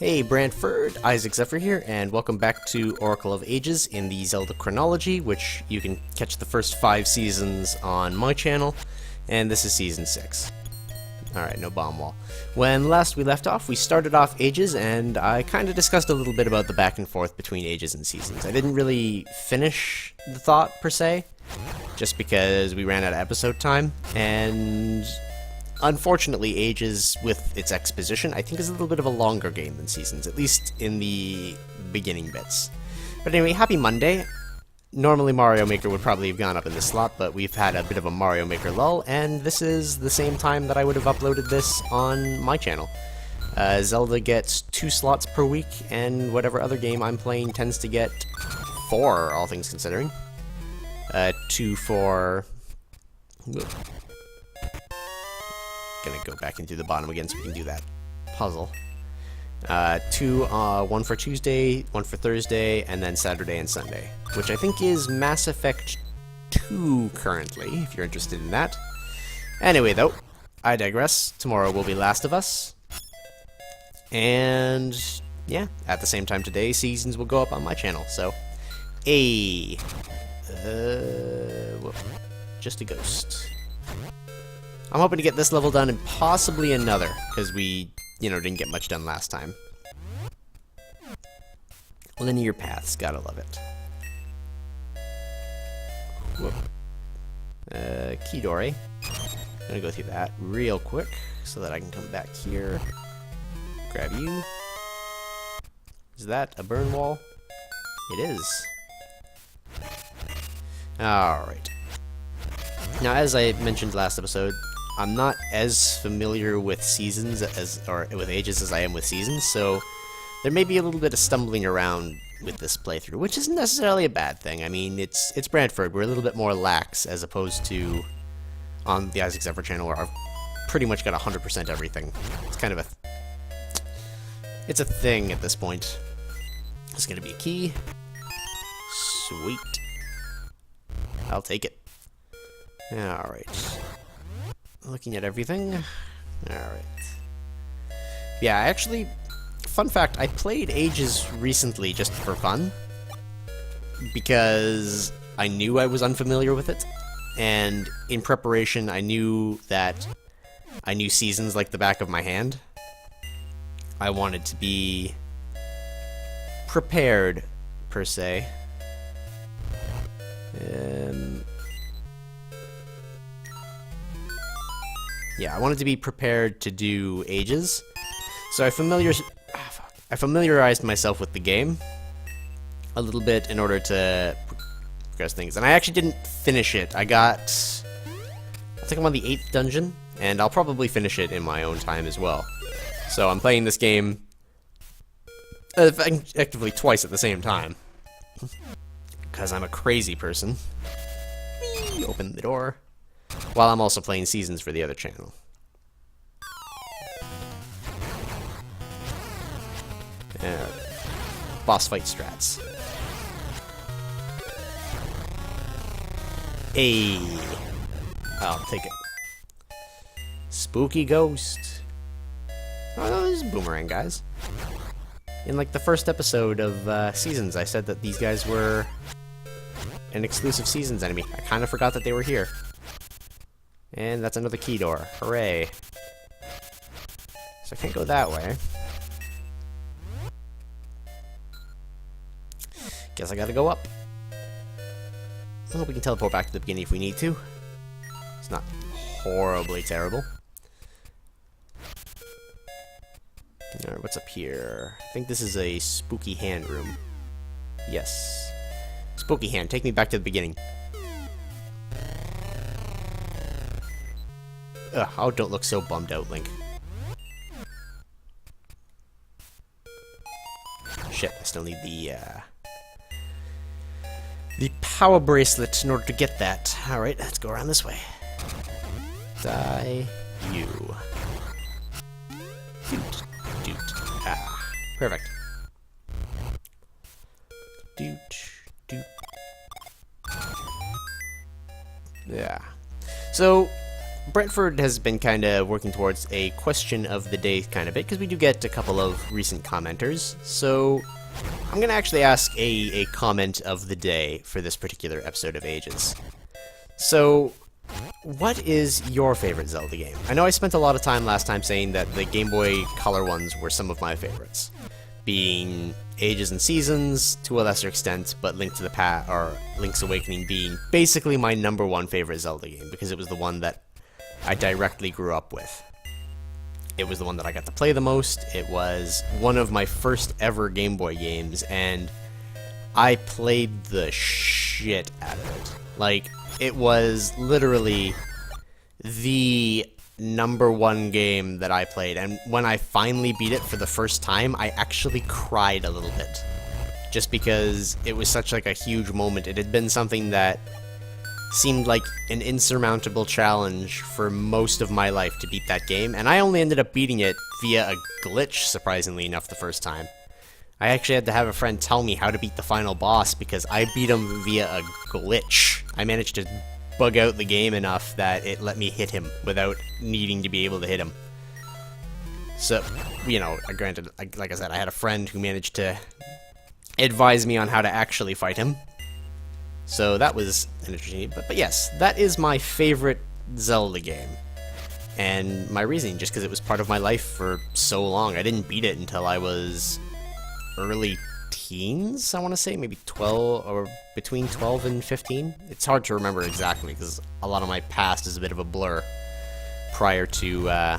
Hey, BrantFurred, Zephyr here, and welcome back to Oracle of Ages in the Zelda chronology, which you can catch the first 5 seasons on my channel, and this is Season 6. Alright, no bomb wall. When last we left off, we started off Ages, and I kind of discussed a little bit about the back and forth between Ages and Seasons. I didn't really finish the thought, per se, just because we ran out of episode time, and unfortunately, Ages, with its exposition, I think is a little bit of a longer game than Seasons, at least in the beginning bits. But anyway, happy Monday. Normally Mario Maker would probably have gone up in this slot, but we've had a bit of a Mario Maker lull, and this is the same time that I would have uploaded this on my channel. Zelda gets 2 slots per week, and whatever other game I'm playing tends to get 4, all things considering. 2 for... Gonna go back into the bottom again so we can do that puzzle. 1 for Tuesday, 1 for Thursday, and then Saturday and Sunday, which I think is Mass Effect 2 currently, if you're interested in that. Anyway, though, I digress. Tomorrow will be Last of Us. And yeah, at the same time today, Seasons will go up on my channel, so whoop, just a ghost. I'm hoping to get this level done and possibly another, because we, didn't get much done last time. Linear paths, gotta love it. Whoop. Kidori. Gonna go through that real quick, so that I can come back here. Grab you. Is that a burn wall? It is. Alright. Now, as I mentioned last episode, I'm not as familiar with Seasons or with Ages as I am with Seasons, so there may be a little bit of stumbling around with this playthrough, which isn't necessarily a bad thing. I mean, it's BrantFurred. We're a little bit more lax as opposed to on the Zephyr channel, where I've pretty much got 100% everything. It's kind of it's a thing at this point. It's gonna be a key. Sweet. I'll take it. Alright. Looking at everything. Alright. Yeah, actually, fun fact, I played Ages recently just for fun, because I knew I was unfamiliar with it, and in preparation I knew that I knew Seasons like the back of my hand. I wanted to be prepared, per se. Yeah, I wanted to be prepared to do Ages, so I familiarized myself with the game a little bit in order to progress things. And I actually didn't finish it. I think I'm on the 8th dungeon, and I'll probably finish it in my own time as well. So I'm playing this game effectively twice at the same time, because I'm a crazy person. Open the door. While I'm also playing Seasons for the other channel. Boss fight strats. I'll take it. Spooky ghost. Oh, this is Boomerang, guys. In like the first episode of Seasons, I said that these guys were an exclusive Seasons enemy. I kind of forgot that they were here. And that's another key door. Hooray. So I can't go that way. Guess I gotta go up. I hope we can teleport back to the beginning if we need to. It's not horribly terrible. Alright, what's up here? I think this is a spooky hand room. Yes. Spooky hand, take me back to the beginning. Ugh, oh, don't look so bummed out, Link. Shit, I still need the power bracelet in order to get that. Alright, let's go around this way. Die, you. Doot, doot. Ah, perfect. Doot, doot. Yeah. So, BrantFurred has been kind of working towards a question of the day kind of bit, because we do get a couple of recent commenters, so I'm going to actually ask a comment of the day for this particular episode of Ages. So, what is your favorite Zelda game? I know I spent a lot of time last time saying that the Game Boy Color ones were some of my favorites, being Ages and Seasons to a lesser extent, but Link to the Past or Link's Awakening being basically my #1 favorite Zelda game, because it was the one that I directly grew up with. It was the one that I got to play the most. It was one of my first ever Game Boy games, and I played the shit out of it. Like, it was literally the #1 game that I played, and when I finally beat it for the first time, I actually cried a little bit. Just because it was such like a huge moment. It had been something that seemed like an insurmountable challenge for most of my life to beat that game, and I only ended up beating it via a glitch, surprisingly enough, the first time. I actually had to have a friend tell me how to beat the final boss because I beat him via a glitch. I managed to bug out the game enough that it let me hit him without needing to be able to hit him. So, you know, granted, like I said, I had a friend who managed to advise me on how to actually fight him. So that was interesting, but yes, that is my favorite Zelda game. And my reasoning, just because it was part of my life for so long. I didn't beat it until I was early teens, I want to say, maybe 12, or between 12 and 15. It's hard to remember exactly, because a lot of my past is a bit of a blur prior to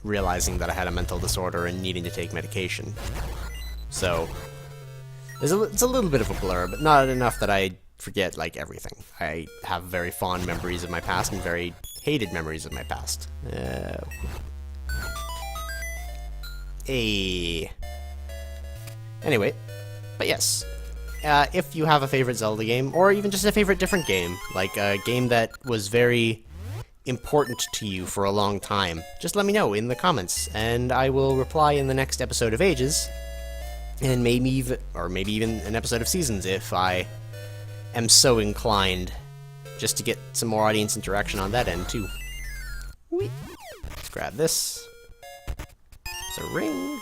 realizing that I had a mental disorder and needing to take medication. So, it's a little bit of a blur, but not enough that I forget, like, everything. I have very fond memories of my past and very hated memories of my past. Anyway, but yes, if you have a favorite Zelda game, or even just a favorite different game, like a game that was very important to you for a long time, just let me know in the comments, and I will reply in the next episode of Ages, and maybe even an episode of Seasons if I am so inclined, just to get some more audience interaction on that end too. Whee. Let's grab this. It's a ring.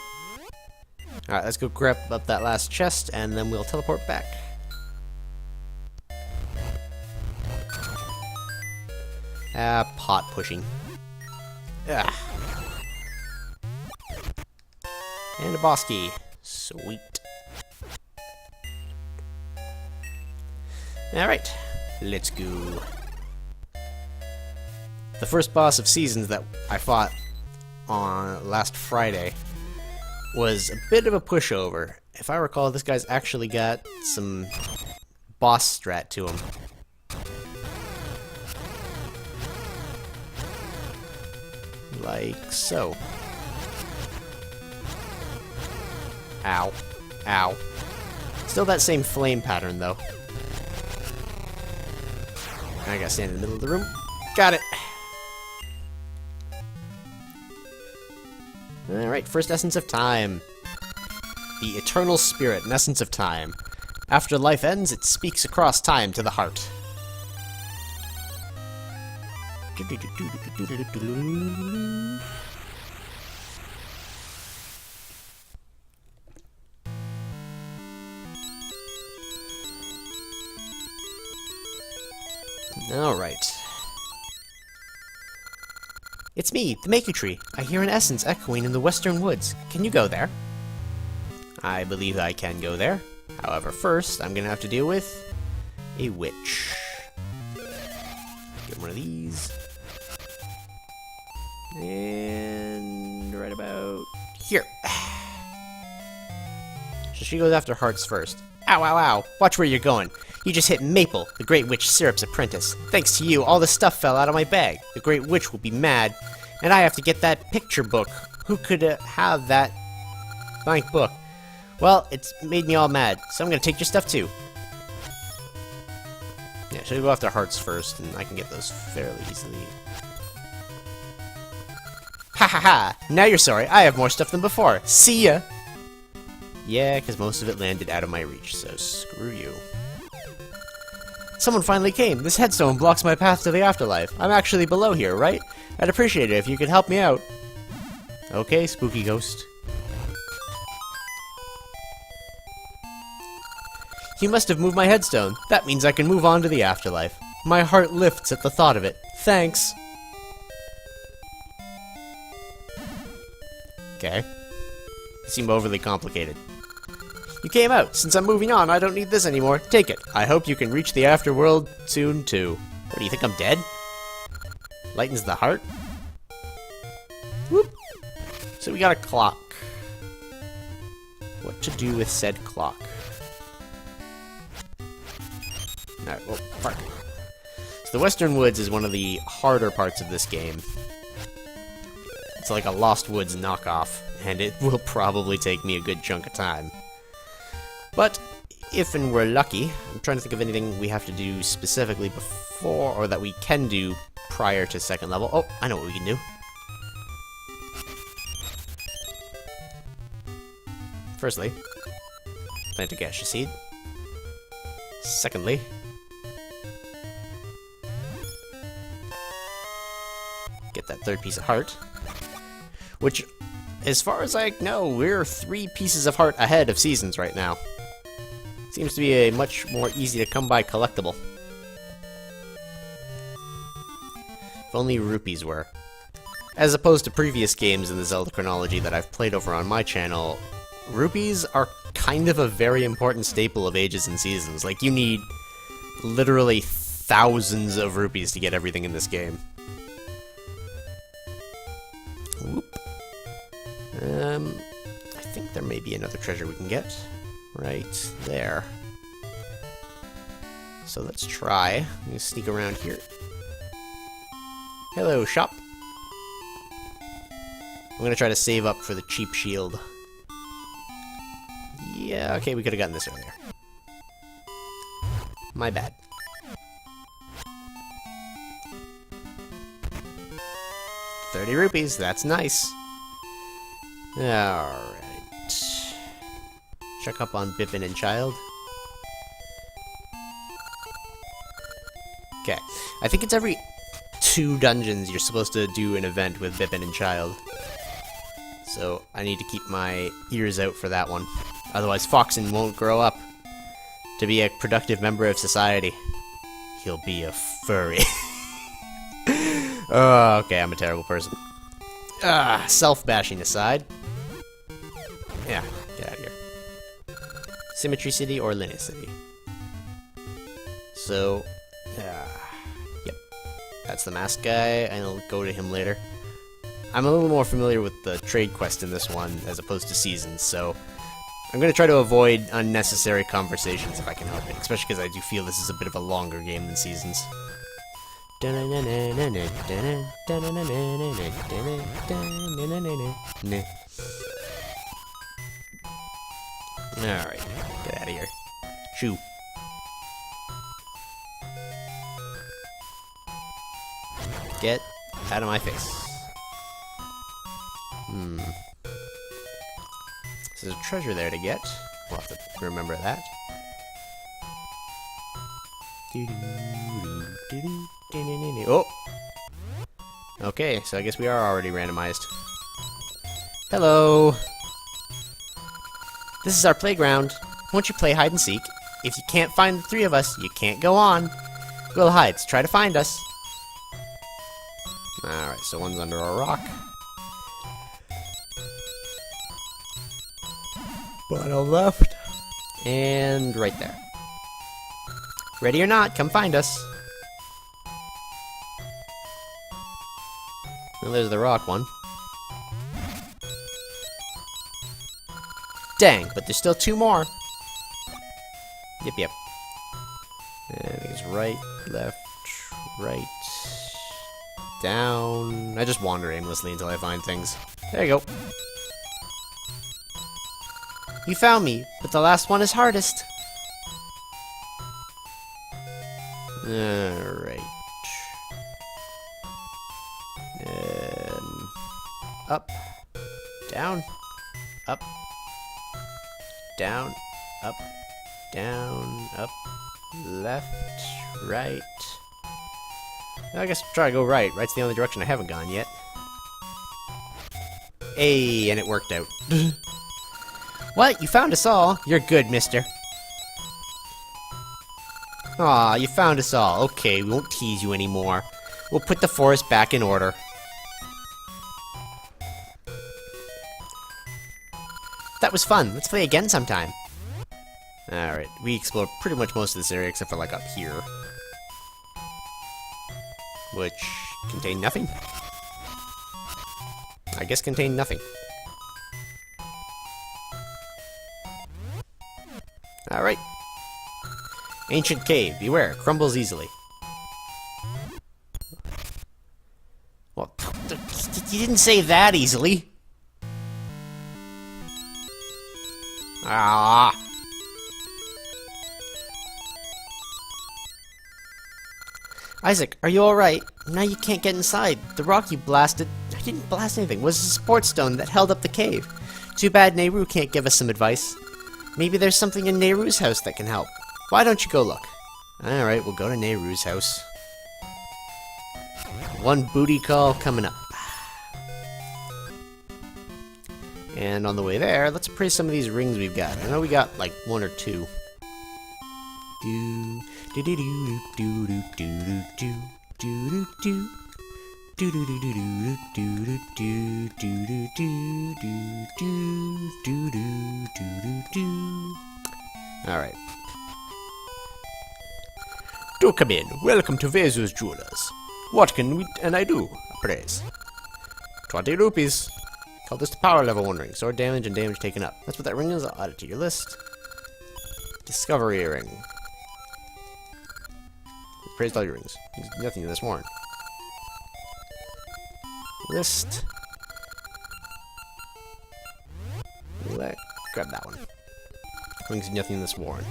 Alright, let's go grab up that last chest, and then we'll teleport back. Pot pushing. Ugh. And a boss key. Sweet. Alright, let's go. The first boss of Seasons that I fought on last Friday was a bit of a pushover. If I recall, this guy's actually got some boss strat to him. Like so. Ow. Ow. Still that same flame pattern, though. I gotta stand in the middle of the room. Got it! Alright, first Essence of Time. The Eternal Spirit, an Essence of Time. After life ends, it speaks across time to the heart. Alright. It's me, the Maker Tree. I hear an essence echoing in the western woods. Can you go there? I believe I can go there. However, first, I'm gonna have to deal with a witch. Get one of these. And right about here. So she goes after hearts first. Ow, ow, ow. Watch where you're going. You just hit Maple, the Great Witch Syrup's apprentice. Thanks to you, all the stuff fell out of my bag. The Great Witch will be mad, and I have to get that picture book. Who could have that blank book? Well, it's made me all mad, so I'm gonna take your stuff too. Yeah, she'll go after hearts first, and I can get those fairly easily. Ha ha ha! Now you're sorry, I have more stuff than before. See ya! Yeah, because most of it landed out of my reach, so screw you. Someone finally came. This headstone blocks my path to the afterlife. I'm actually below here, right? I'd appreciate it if you could help me out. Okay, spooky ghost. You must have moved my headstone. That means I can move on to the afterlife. My heart lifts at the thought of it. Thanks. Okay. Seem overly complicated. You came out. Since I'm moving on, I don't need this anymore. Take it. I hope you can reach the afterworld soon, too. What, do you think I'm dead? Lightens the heart? Whoop. So we got a clock. What to do with said clock? Alright, well, park. So the Western Woods is one of the harder parts of this game. It's like a Lost Woods knockoff, and it will probably take me a good chunk of time. But, if and we're lucky, I'm trying to think of anything we have to do specifically before, or that we can do prior to second level. Oh, I know what we can do. Firstly, plant a gaseous seed. Secondly, get that third piece of heart. Which, as far as I know, we're 3 pieces of heart ahead of Seasons right now. Seems to be a much more easy to come by collectible. If only rupees were. As opposed to previous games in the Zelda chronology that I've played over on my channel, rupees are kind of a very important staple of Ages and Seasons. Like, you need literally thousands of rupees to get everything in this game. Whoop. I think there may be another treasure we can get. Right there. So let's try. I'm gonna sneak around here. Hello, shop. I'm gonna try to save up for the cheap shield. Yeah, okay, we could have gotten this earlier. My bad. ₹30, that's nice. Alright. Check up on Bippin and Child. Okay. I think it's every 2 dungeons you're supposed to do an event with Bippin and Child. So I need to keep my ears out for that one. Otherwise Foxin won't grow up to be a productive member of society. He'll be a furry. Oh, okay, I'm a terrible person. Self-bashing aside. Yeah, get out of here. Symmetry City or Linear City. So, yep. That's the mask guy, and I'll go to him later. I'm a little more familiar with the trade quest in this one, as opposed to Seasons, so I'm going to try to avoid unnecessary conversations if I can help it, especially because I do feel this is a bit of a longer game than Seasons. Alright, get out of here. Shoo. Get out of my face. So there's a treasure there to get. We'll have to remember that. Oh! Okay, so I guess we are already randomized. Hello! This is our playground. Won't you play hide and seek? If you can't find the 3 of us, you can't go on. We'll hide, so try to find us. Alright, so one's under a rock. Bottom left. And right there. Ready or not, come find us. Well, there's the rock one. Dang, but there's still 2 more. Yep. I think it's right, left, right, down. I just wander aimlessly until I find things. There you go. You found me, but the last one is hardest. Alright. Up, down, up, down, up, down, up, left, right. I guess try to go right. Right's the only direction I haven't gone yet. Hey, and it worked out. What? You found us all? You're good, mister. Aw, you found us all. Okay, we won't tease you anymore. We'll put the forest back in order. That was fun. Let's play again sometime. Alright, we explored pretty much most of this area except for like up here. Which contained nothing? I guess contained nothing. Alright. Ancient cave. Beware, crumbles easily. Well, you didn't say that easily. Ah. Isaac, are you alright? Now you can't get inside. The rock you blasted... I didn't blast anything. Was a support stone that held up the cave. Too bad Nehru can't give us some advice. Maybe there's something in Nehru's house that can help. Why don't you go look? Alright, we'll go to Nehru's house. One booty call coming up. And on the way there, let's praise some of these rings we've got. I know we got like one or two. Alright. Do come in. Welcome to Vezu's Jewelers. What can we and I do? Praise. 20 rupees. Call this the power level 1 ring. Sword damage and damage taken up. That's what that ring is. I'll add it to your list. Discovery ring. Praised all your rings. There's nothing in this warrant. List. Grab that one. Rings, nothing in this warrant.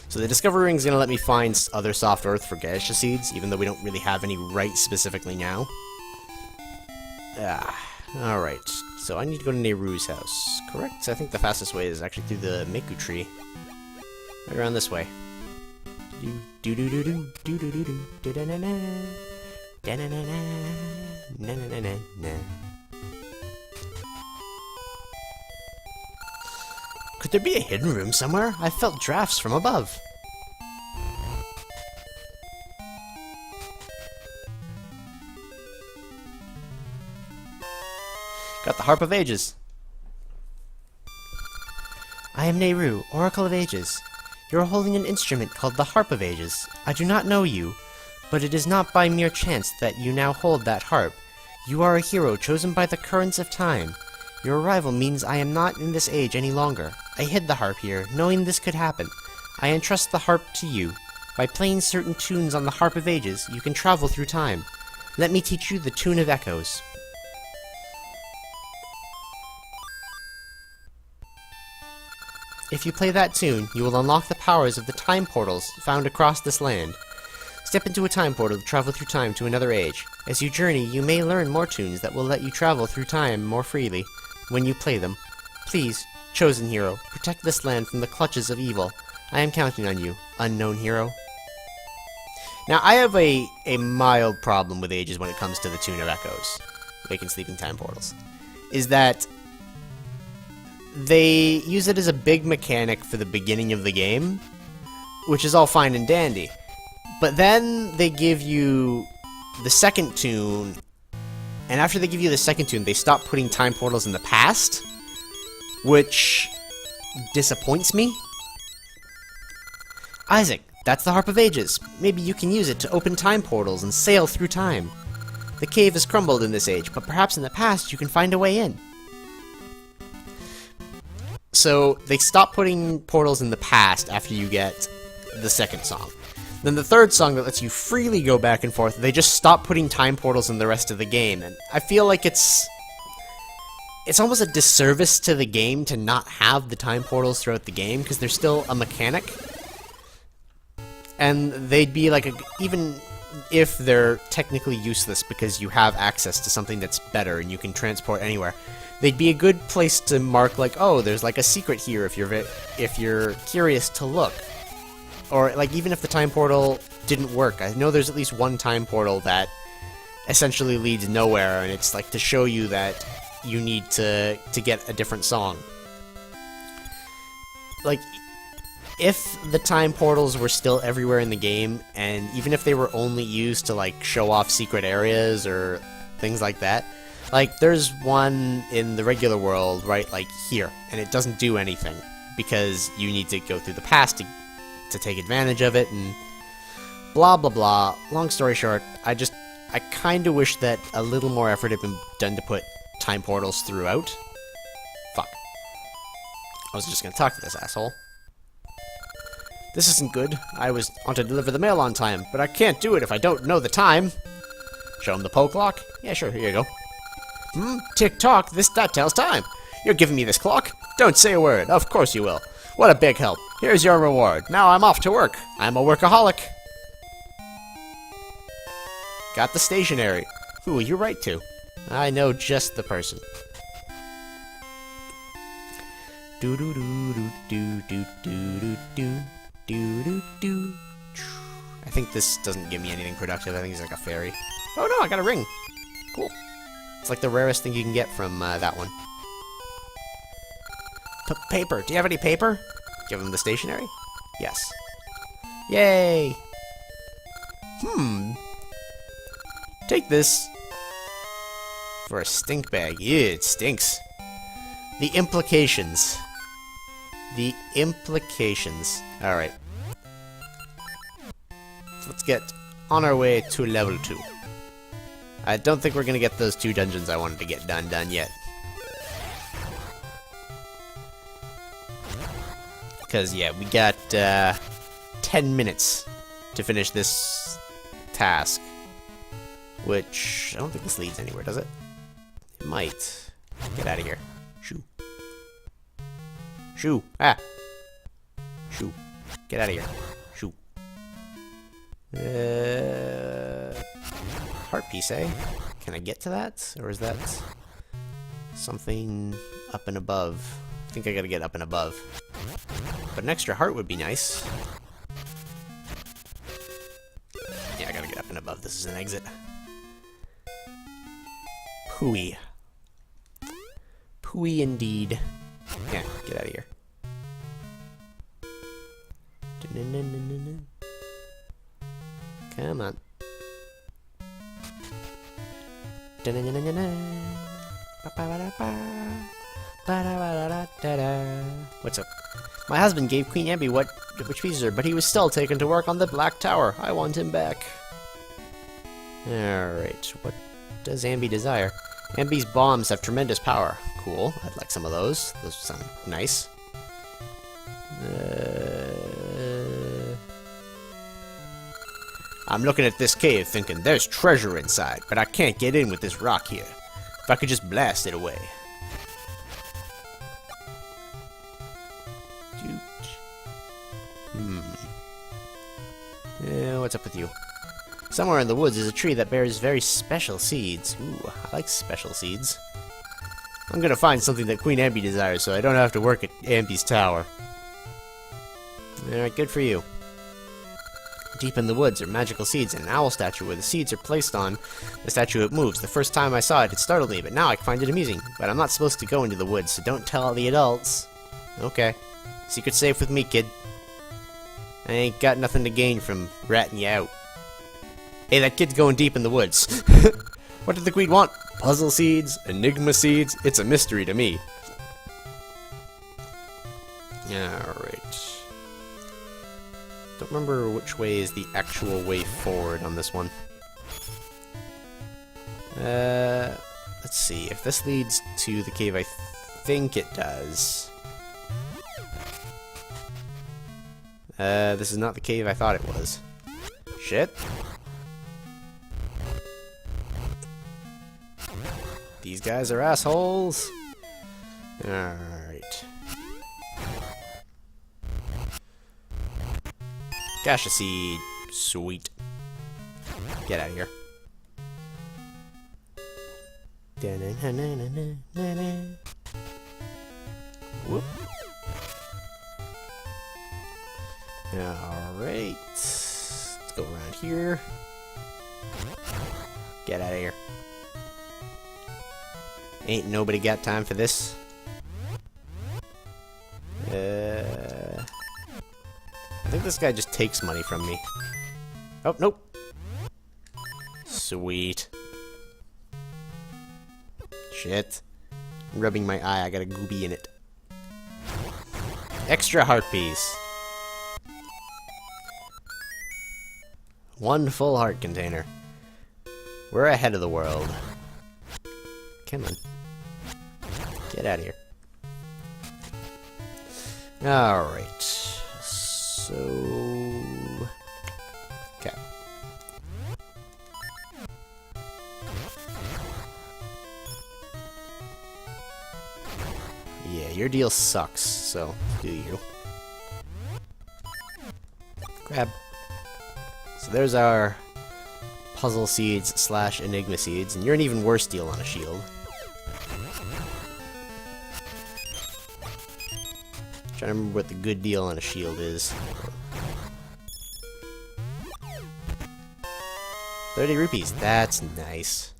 So the discovery ring is going to let me find other soft earth for Ganesha seeds, even though we don't really have any right specifically now. Alright. So I need to go to Nehru's house, correct? I think the fastest way is actually through the Miku tree. Right around this way. Could there be a hidden room somewhere? I felt drafts from above. Got the Harp of Ages. I am Nehru, Oracle of Ages. You are holding an instrument called the Harp of Ages. I do not know you, but it is not by mere chance that you now hold that harp. You are a hero chosen by the currents of time. Your arrival means I am not in this age any longer. I hid the harp here, knowing this could happen. I entrust the harp to you. By playing certain tunes on the Harp of Ages, you can travel through time. Let me teach you the Tune of Echoes. If you play that tune, you will unlock the powers of the time portals found across this land. Step into a time portal to travel through time to another age. As you journey, you may learn more tunes that will let you travel through time more freely when you play them. Please, chosen hero, protect this land from the clutches of evil. I am counting on you, unknown hero. Now, I have a mild problem with Ages when it comes to the Tune of Echoes, Waking Sleeping Time Portals, is that they use it as a big mechanic for the beginning of the game, which is all fine and dandy. But then they give you the second tune, and after they give you the second tune, they stop putting time portals in the past, which disappoints me. Isaac, that's the Harp of Ages. Maybe you can use it to open time portals and sail through time. The cave has crumbled in this age, but perhaps in the past you can find a way in. So, they stop putting portals in the past after you get the second song. Then the third song that lets you freely go back and forth, they just stop putting time portals in the rest of the game. And I feel like it's almost a disservice to the game to not have the time portals throughout the game, because they're still a mechanic. And they'd be like, even if they're technically useless because you have access to something that's better and you can transport anywhere, they'd be a good place to mark, like, oh, there's like a secret here if you're curious to look. Or, like, even if the time portal didn't work, I know there's at least one time portal that essentially leads nowhere, and it's, like, to show you that you need to get a different song. Like, if the time portals were still everywhere in the game, and even if they were only used to, like, show off secret areas or things like that, like, there's one in the regular world, right, like, here, and it doesn't do anything, because you need to go through the past to take advantage of it, and blah, blah, blah. Long story short, I kinda wish that a little more effort had been done to put time portals throughout. Fuck. I was just gonna talk to this asshole. This isn't good. I was on to deliver the mail on time, but I can't do it if I don't know the time. Show him the Poe clock? Yeah, sure, here you go. Tick-tock, that tells time. You're giving me this clock? Don't say a word. Of course you will. What a big help. Here's your reward. Now I'm off to work. I'm a workaholic. Got the stationery. Who will you write to? I know just the person. Do do do do do do do do do do do. I think this doesn't give me anything productive. I think he's like a fairy. Oh no, I got a ring. Cool. It's like the rarest thing you can get from that one. Paper. Do you have any paper? Give him the stationery? Yes. Yay! Take this for a stink bag. Ew, it stinks. The implications. The implications. Alright. Let's get on our way to level 2. I don't think we're gonna get those 2 dungeons I wanted to get done yet. Because, yeah, we got 10 minutes to finish this task. Which, I don't think this leads anywhere, does it? It might. Get out of here. Shoo. Shoo. Ah. Shoo. Get out of here. Shoo. Heart piece, eh? Can I get to that? Or is that something up and above? I think I gotta get up and above. But an extra heart would be nice. Yeah, I gotta get up and above. This is an exit. Pooey. Pooey indeed. Yeah, get out of here. Come on. What's up? My husband gave Queen Ambi which pleases her, but he was still taken to work on the Black Tower. I want him back. Alright, what does Ambi desire? Ambi's bombs have tremendous power. Cool, I'd like some of those. Those sound nice. I'm looking at this cave thinking there's treasure inside, but I can't get in with this rock here. If I could just blast it away. What's up with you? Somewhere in the woods is a tree that bears very special seeds. Ooh, I like special seeds. I'm gonna find something that Queen Ambi desires so I don't have to work at Ambi's tower. Alright, good for you. Deep in the woods are magical seeds and an owl statue where the seeds are placed on the statue it moves. The first time I saw it, it startled me, but now I find it amusing. But I'm not supposed to go into the woods, so don't tell all the adults. Okay. Secret safe with me, kid. I ain't got nothing to gain from ratting you out. Hey, that kid's going deep in the woods. What did the queen want? Puzzle seeds? Enigma seeds? It's a mystery to me. Alright. Don't remember which way is the actual way forward on this one. Let's see. If this leads to the cave, I think it does. This is not the cave I thought it was. Shit. These guys are assholes. Alright. Gacha seed. Sweet. Get out of here. Whoop. Alright. Let's go around here. Get out of here. Ain't nobody got time for this. I think this guy just takes money from me. Oh, nope. Sweet. Shit. I'm rubbing my eye, I got a gooby in it. Extra heart piece. One full heart container. We're ahead of the world. Come on. Get out of here. Alright. So... okay. Yeah, your deal sucks, so do you. Grab. So there's our puzzle seeds slash enigma seeds, and you're an even worse deal on a shield. Trying to remember what the good deal on a shield is. 30 rupees, that's nice.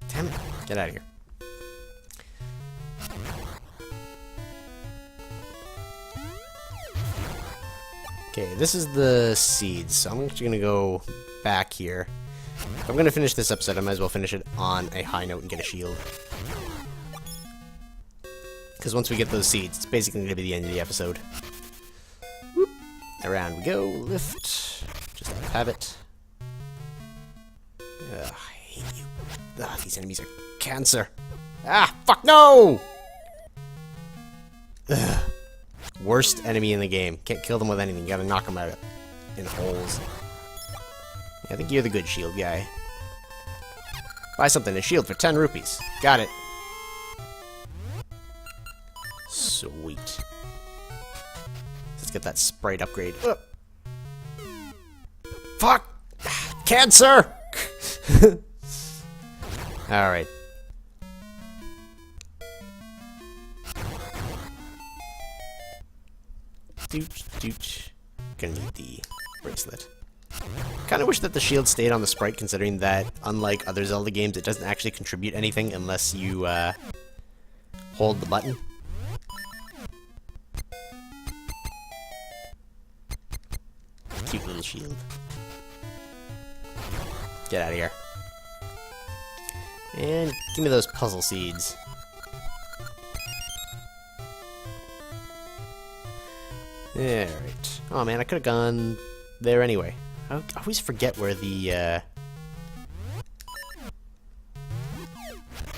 Damn it, get out of here. Okay, this is the seeds, so I'm actually gonna go back here. If I'm gonna finish this episode, I might as well finish it on a high note and get a shield. Because once we get those seeds, it's basically gonna be the end of the episode. Whoop. Around we go, lift. Just out of habit. Ugh, I hate you. Ugh, these enemies are cancer. Ah, fuck no! Ugh. Worst enemy in the game. Can't kill them with anything. You gotta knock them out in holes. Yeah, I think you're the good shield guy. Buy something, a shield for 10 rupees. Got it. Sweet. Let's get that sprite upgrade. Ugh. Fuck! Cancer! Alright. Dooch, dooch. Gonna need the bracelet. Kinda wish that the shield stayed on the sprite, considering that, unlike other Zelda games, it doesn't actually contribute anything unless you, hold the button. Cute little shield. Get out of here. And give me those puzzle seeds. Alright. Oh man, I could've gone there anyway. I always forget where the,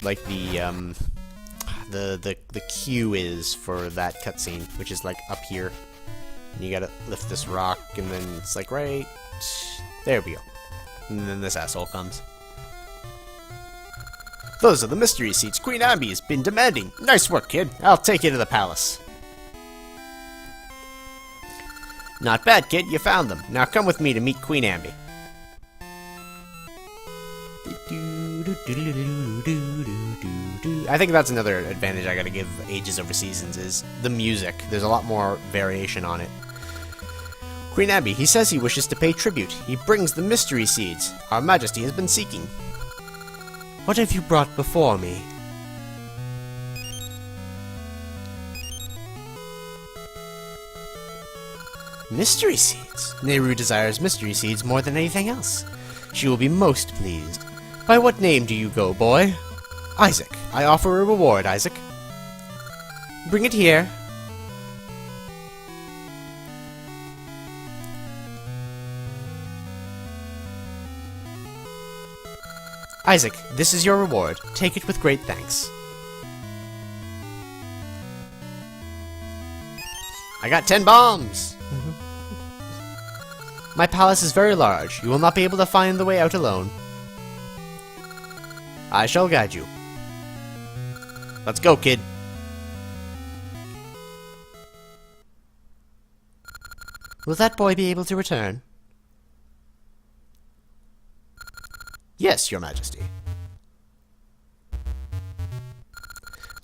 like the queue is for that cutscene, which is like up here. And you gotta lift this rock, and then it's like right there we go. And then this asshole comes. Those are the mystery seats Queen Ambi has been demanding. Nice work, kid. I'll take you to the palace. Not bad, kid. You found them. Now come with me to meet Queen Ambi. I think that's another advantage I gotta give Ages Over Seasons is the music. There's a lot more variation on it. Queen Ambi, he says he wishes to pay tribute. He brings the mystery seeds Our Majesty has been seeking. What have you brought before me? Mystery seeds. Nehru desires mystery seeds more than anything else. She will be most pleased. By what name do you go, boy? Isaac. I offer a reward, Isaac. Bring it here. Isaac, this is your reward. Take it with great thanks. I got 10 bombs! My palace is very large. You will not be able to find the way out alone. I shall guide you. Let's go, kid. Will that boy be able to return? Yes, Your Majesty.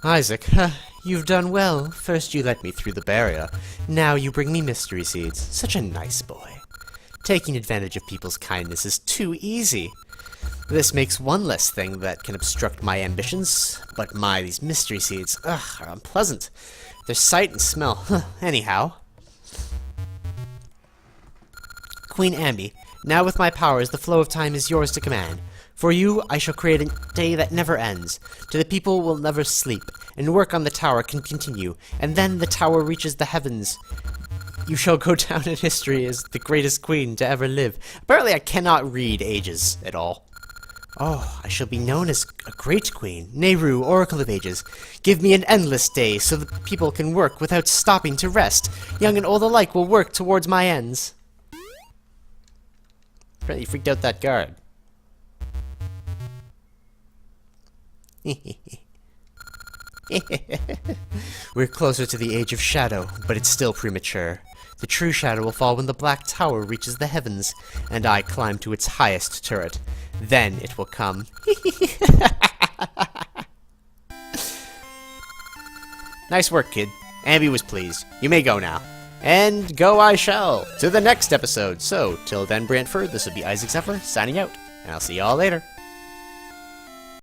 Isaac, you've done well. First you let me through the barrier. Now you bring me mystery seeds. Such a nice boy. Taking advantage of people's kindness is too easy. This makes one less thing that can obstruct my ambitions. But these mystery seeds, are unpleasant. Their sight and smell. Anyhow. Queen Ambi, now with my powers, the flow of time is yours to command. For you, I shall create a day that never ends. To the people will never sleep, and work on the tower can continue, and then the tower reaches the heavens. You shall go down in history as the greatest queen to ever live. Apparently I cannot read ages at all. Oh, I shall be known as a great queen. Nehru, Oracle of Ages. Give me an endless day so the people can work without stopping to rest. Young and old alike will work towards my ends. Really freaked out that guard. We're closer to the age of shadow, but it's still premature. The true shadow will fall when the black tower reaches the heavens, and I climb to its highest turret. Then it will come. Nice work, kid. Ambi was pleased. You may go now. And go I shall, to the next episode. So, till then, BrantFurred, this will be Isaac Zephyr, signing out, and I'll see y'all later.